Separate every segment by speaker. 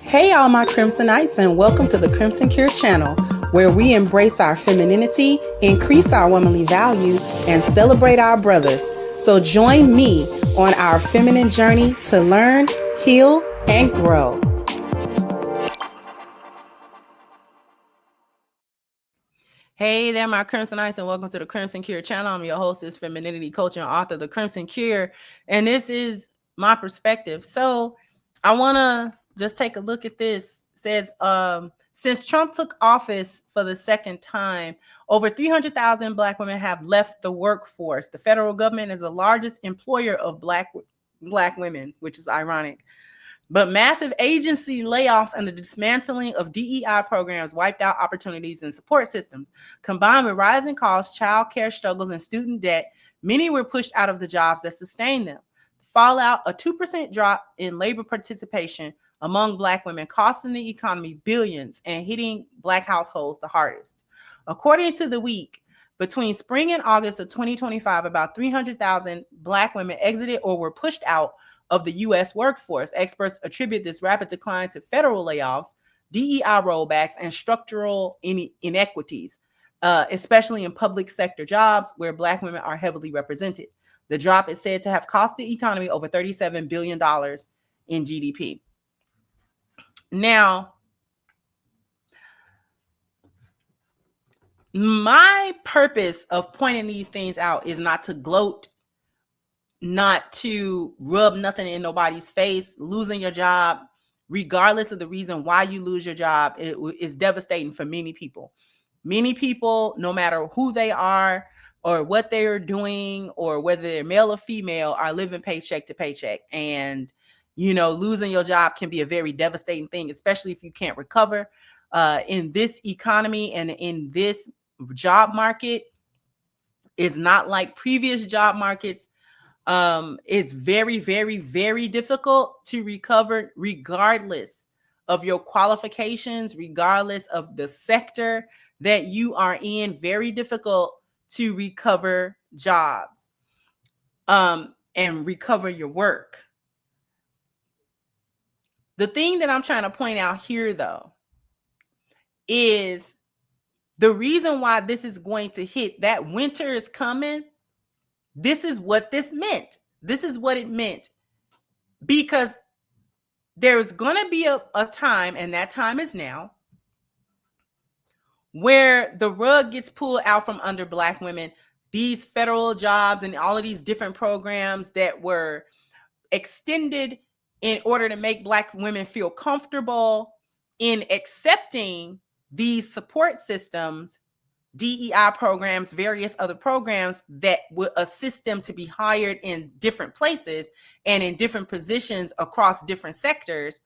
Speaker 1: Hey, all my Crimsonites, and welcome to the Crimson Cure channel, where we embrace our femininity, increase our womanly values, and celebrate our brothers. So join me on our feminine journey to learn, heal, and grow. Hey there, my Crimsonites, and welcome to the Crimson Cure channel. I'm your hostess, femininity coach, and author of the Crimson Cure, and this is my perspective. So I want to just take a look at this. It says, since Trump took office for the second time, over 300,000 Black women have left the workforce. The federal government is the largest employer of Black women, which is ironic. But massive agency layoffs and the dismantling of DEI programs wiped out opportunities and support systems. Combined with rising costs, child care struggles, and student debt, many were pushed out of the jobs that sustained them. Fallout, a 2% drop in labor participation among Black women, costing the economy billions and hitting Black households the hardest. According to The Week, between spring and August of 2025, about 300,000 Black women exited or were pushed out of the U.S. workforce. Experts attribute this rapid decline to federal layoffs, DEI rollbacks, and structural inequities, especially in public sector jobs where Black women are heavily represented. The drop is said to have cost the economy over $37 billion in GDP. Now, my purpose of pointing these things out is not to gloat, not to rub nothing in nobody's face. Losing your job, regardless of the reason why you lose your job, is devastating for many people. Many people, no matter who they are or what they're doing or whether they're male or female, are living paycheck to paycheck. And, losing your job can be a very devastating thing, especially if you can't recover. In this economy and in this job market, is not like previous job markets. It's very, very, very difficult to recover regardless of your qualifications, regardless of the sector that you are in. Very difficult to recover jobs and recover your work. The thing that I'm trying to point out here, though, is the reason why this is going to hit. That winter is coming. This is what this meant. This is what it meant. Because there's going to be a time, and that time is now, where the rug gets pulled out from under Black women. These federal jobs and all of these different programs that were extended in order to make Black women feel comfortable in accepting these support systems, DEI programs, various other programs that would assist them to be hired in different places and in different positions across different sectors,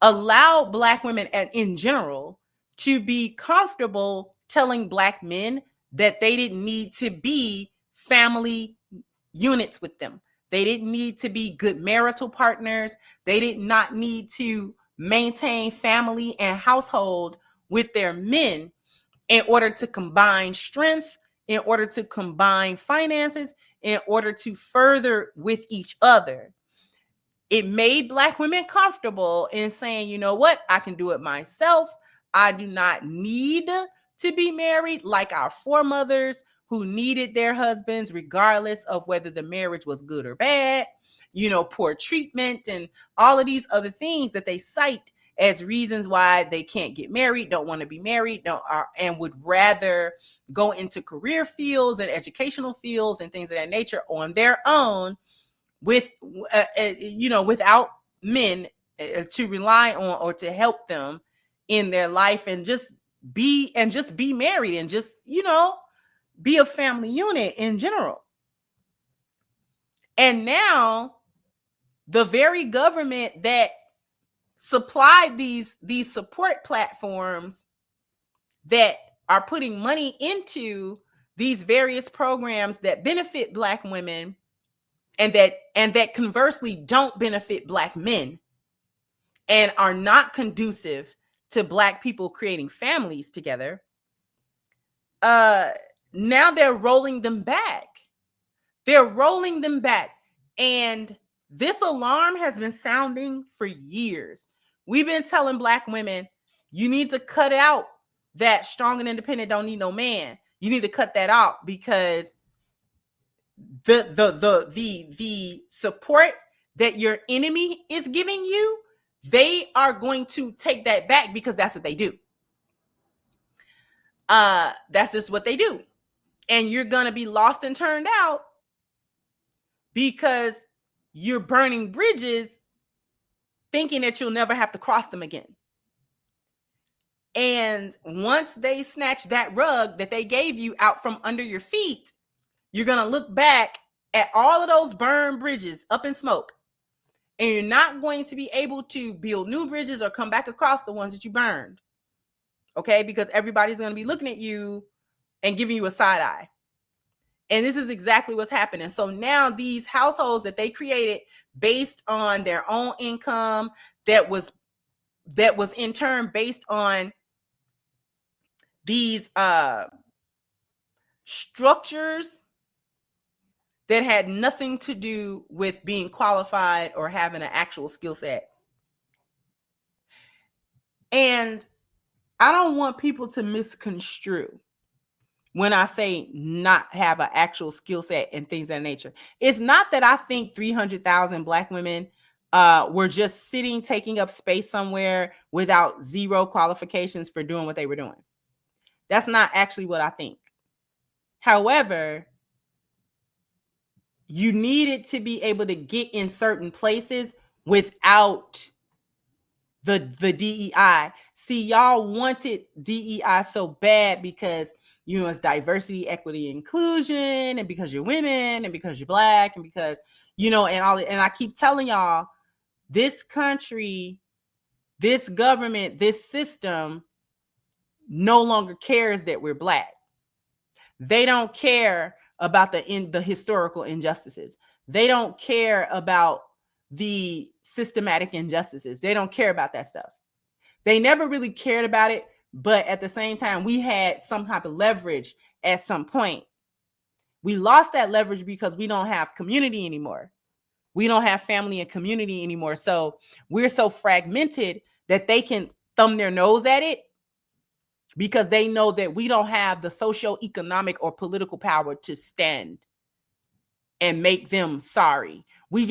Speaker 1: allow Black women in general to be comfortable telling Black men that they didn't need to be family units with them. They didn't need to be good marital partners. They did not need to maintain family and household with their men in order to combine strength, in order to combine finances, in order to further with each other. It made Black women comfortable in saying, you know what, I can do it myself. I do not need to be married like our foremothers who needed their husbands regardless of whether the marriage was good or bad, poor treatment and all of these other things that they cite as reasons why they can't get married, don't want to be married, and would rather go into career fields and educational fields and things of that nature on their own without men to rely on or to help them in their life and just be married and just, be a family unit in general. And now the very government that supplied these support platforms that are putting money into these various programs that benefit Black women and that conversely don't benefit Black men and are not conducive to Black people creating families together. Now they're rolling them back. And this alarm has been sounding for years. We've been telling Black women, you need to cut out that strong and independent, don't need no man. You need to cut that out, because the support that your enemy is giving you, they are going to take that back, because that's what they do. That's just what they do. And you're going to be lost and turned out because you're burning bridges thinking that you'll never have to cross them again. And once they snatch that rug that they gave you out from under your feet, you're going to look back at all of those burned bridges up in smoke, and you're not going to be able to build new bridges or come back across the ones that you burned. Okay? Because everybody's going to be looking at you and giving you a side eye. And this is exactly what's happening. So now these households that they created based on their own income, that was in turn based on these structures that had nothing to do with being qualified or having an actual skill set. And I don't want people to misconstrue when I say not have an actual skill set and things of that nature. It's not that I think 300,000 Black women were just sitting, taking up space somewhere without zero qualifications for doing what they were doing. That's not actually what I think. However, you needed to be able to get in certain places without the DEI. See, y'all wanted DEI so bad because, you know, it's diversity, equity, inclusion, and because you're women, and because you're Black, and because, you know, and all. And I keep telling y'all, this country, this government, this system no longer cares that we're Black. They don't care about the historical injustices. They don't care about the systematic injustices. They don't care about that stuff. They never really cared about it, but at the same time, we had some type of leverage at some point. We lost that leverage because we don't have community anymore. We don't have family and community anymore. So we're so fragmented that they can thumb their nose at it, because they know that we don't have the socioeconomic or political power to stand and make them sorry. We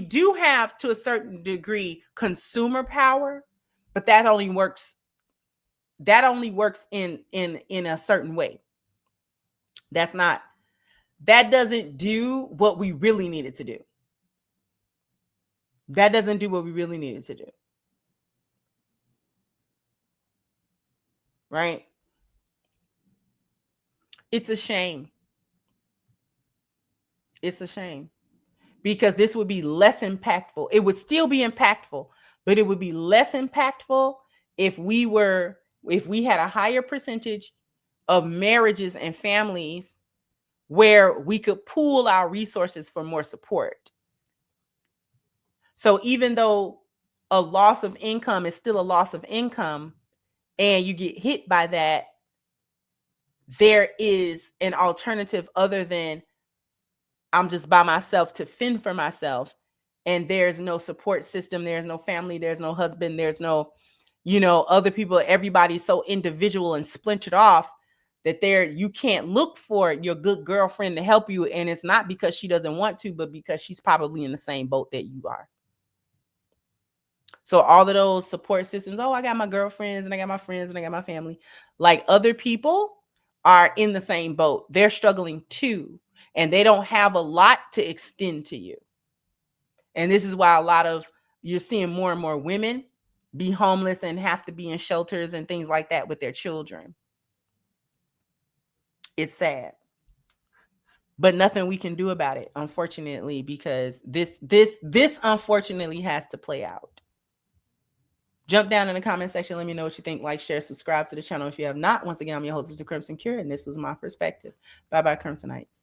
Speaker 1: do have, to a certain degree, consumer power, but that only works in a certain way. That doesn't do what we really needed to do. That doesn't do what we really needed to do. Right? It's a shame. It's a shame, because this would be less impactful. It would still be impactful, but it would be less impactful if we had a higher percentage of marriages and families where we could pool our resources for more support. So even though a loss of income is still a loss of income, and you get hit by that, there is an alternative other than I'm just by myself to fend for myself, and there's no support system, there's no family, there's no husband, there's no, you know, other people. Everybody's so individual and splintered off that you can't look for your good girlfriend to help you, and it's not because she doesn't want to, but because she's probably in the same boat that you are. So all of those support systems, oh, I got my girlfriends and I got my friends and I got my family, like other people are in the same boat. They're struggling too, and they don't have a lot to extend to you. And this is why you're seeing more and more women be homeless and have to be in shelters and things like that with their children. It's sad, but nothing we can do about it, unfortunately, because this unfortunately has to play out. Jump down in the comment section. Let me know what you think. Like, share, subscribe to the channel if you have not. Once again, I'm your host, Mr. Crimson Cure, and this was my perspective. Bye-bye, Crimsonites.